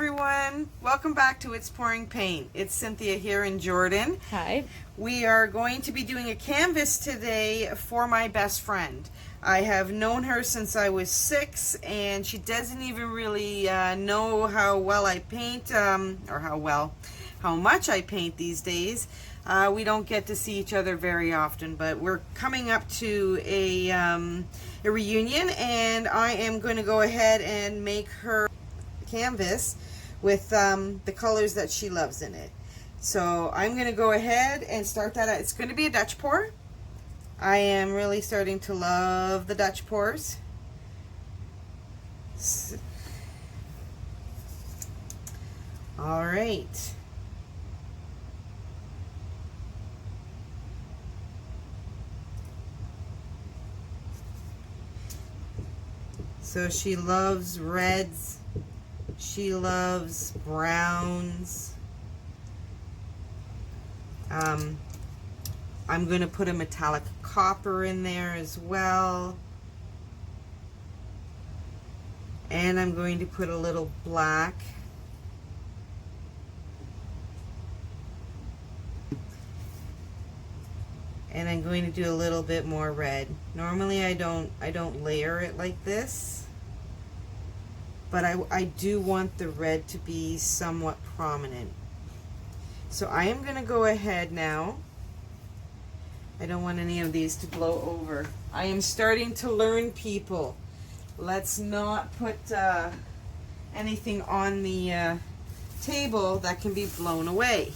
everyone. Welcome back to It's Pouring Paint. It's Cynthia here in Jordan. Hi. We are going to be doing a canvas today for my best friend. I have known her since I was 6, and she doesn't even really know how well I paint, or how much I paint these days. We don't get to see each other very often, but we're coming up to a reunion, and I am going to go ahead and make her canvas with the colors that she loves in it. So I'm going to go ahead and start that out. It's going to be a Dutch pour. I am really starting to love the Dutch pours. All right. So she loves reds. She loves browns. I'm going to put a metallic copper in there as well. And I'm going to put a little black. And I'm going to do a little bit more red. Normally I don't layer it like this, but I do want the red to be somewhat prominent. So I am going to go ahead now. I don't want any of these to blow over. I am starting to learn, people. Let's not put anything on the table that can be blown away,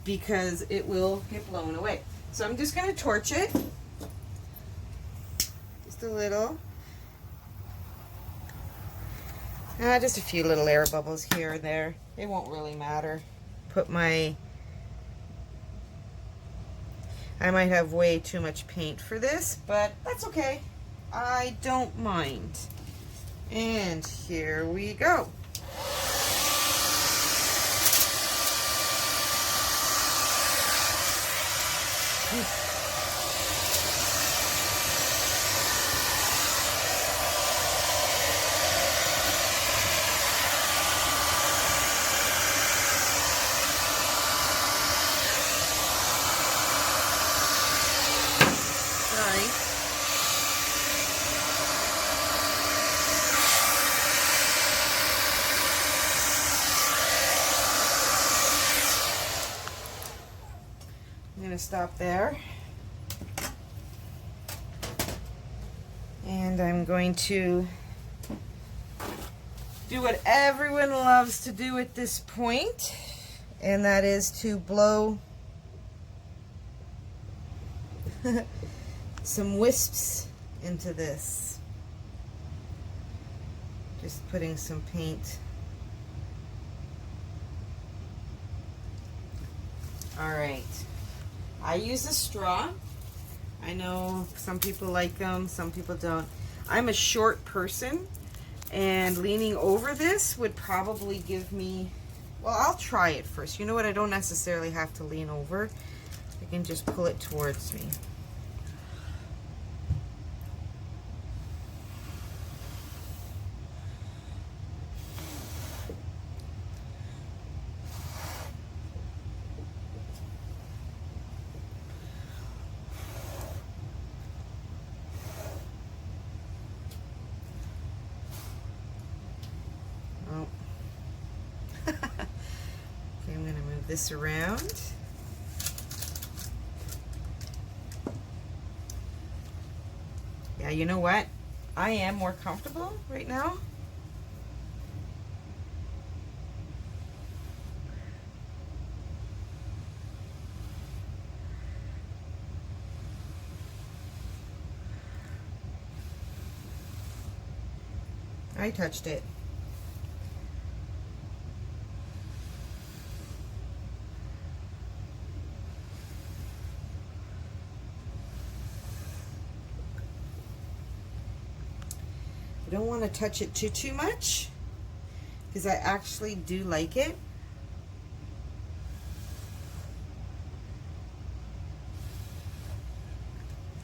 because it will get blown away. So I'm just going to torch it. Just a little. Just a few little air bubbles here and there. It won't really matter. Put my... I might have way too much paint for this, but that's okay. I don't mind. And here we go. I'm going to stop there, and I'm going to do what everyone loves to do at this point, and that is to blow some wisps into this. Just putting some paint. All right. I use a straw. I know some people like them, some people don't. I'm a short person, and leaning over this would probably give me, well, I'll try it first. You know what? I don't necessarily have to lean over. I can just pull it towards me. Okay, I'm going to move this around. Yeah, you know what? I am more comfortable right now. I touched it. I don't want to touch it too much, because I actually do like it.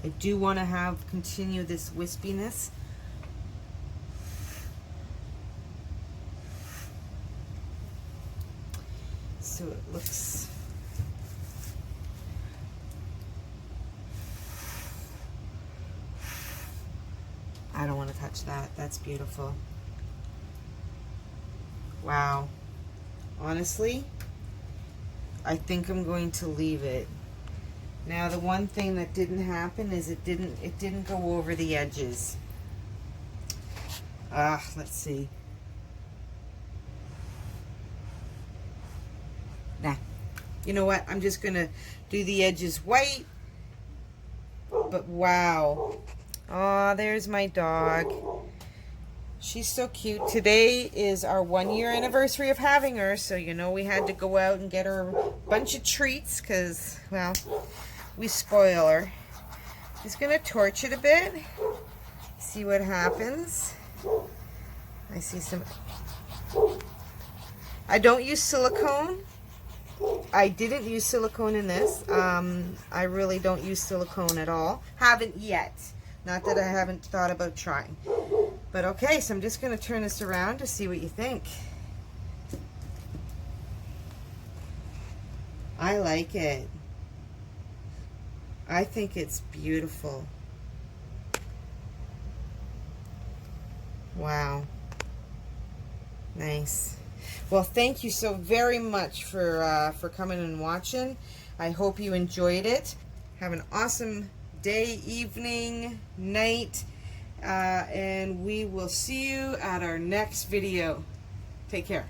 I do want to continue this wispiness. looks... I don't want to touch that. That's beautiful. Wow. Honestly, I think I'm going to leave it. Now the one thing that didn't happen is it didn't go over the edges. Let's see. Nah. You know what? I'm just gonna do the edges white. But wow. Oh, there's my dog. She's so cute. Today is our 1-year anniversary of having her, so you know we had to go out and get her a bunch of treats because, well, we spoil her. Just gonna torch it a bit, see what happens. I see some... I don't use silicone. I didn't use silicone in this. I really don't use silicone at all. Haven't yet. Not that I haven't thought about trying. But okay, so I'm just going to turn this around to see what you think. I like it. I think it's beautiful. Wow. Nice. Well, thank you so very much for coming and watching. I hope you enjoyed it. Have an awesome day, evening, night, and we will see you at our next video. Take care.